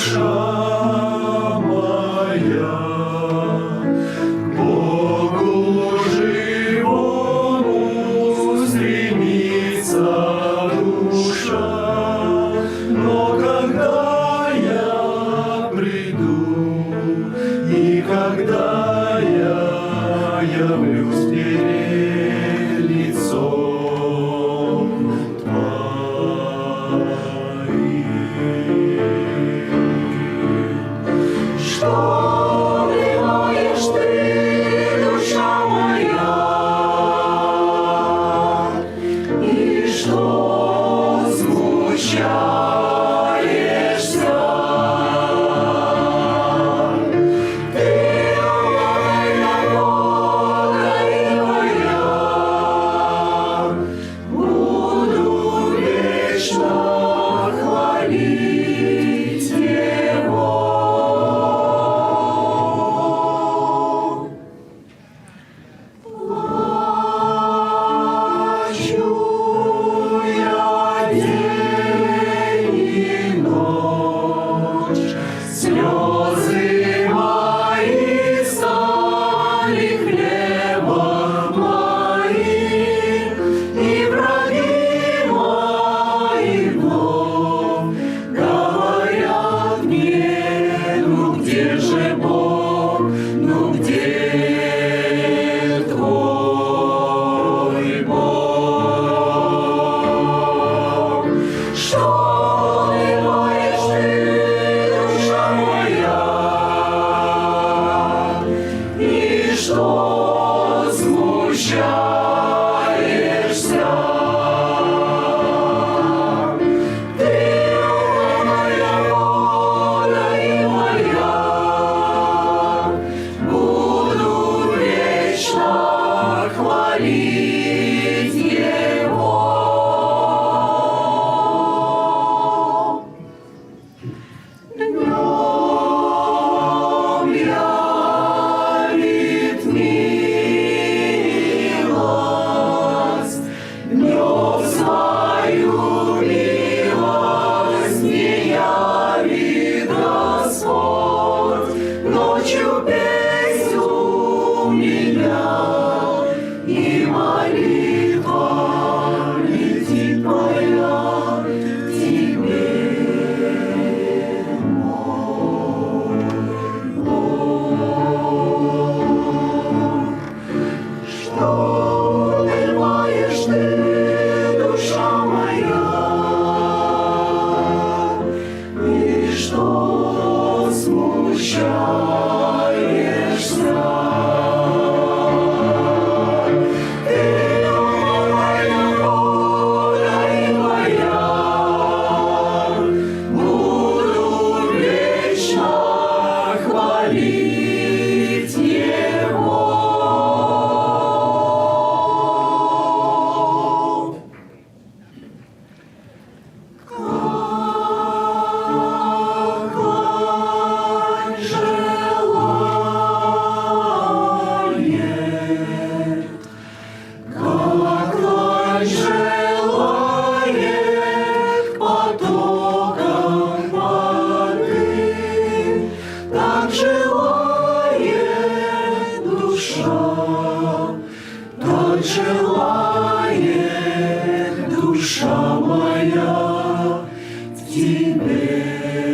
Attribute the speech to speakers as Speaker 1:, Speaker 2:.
Speaker 1: душа моя, Богу живому стремится душа, но когда я приду и когда я явлюсь перед лицом Твоим, что внимаешь ты, душа моя, и что смущаешься? Ты моя Бога и моя, буду вечно хвалить Его. Плачу я день и ночь, слезы мои стали хлебом моим, и враги мои вновь говорят мне: ну где же Бог, ну где твой Бог? Что внимаешь ты, душа моя, и что смущаешься? Ты моя воля и моя, буду вечно хвалить Его. Днем явит милость, днем свою милость не явит Господь, ночью песнь у меня и молитва летит моя к Тебе, мой Бог. Что внимаешь ты, душа моя, и что смущаешься? Ты моя воля и моя, буду вечно хвалить Его. Какой желает, какой желает потоком воды, так желает душа, так желает душа моя к Тебе.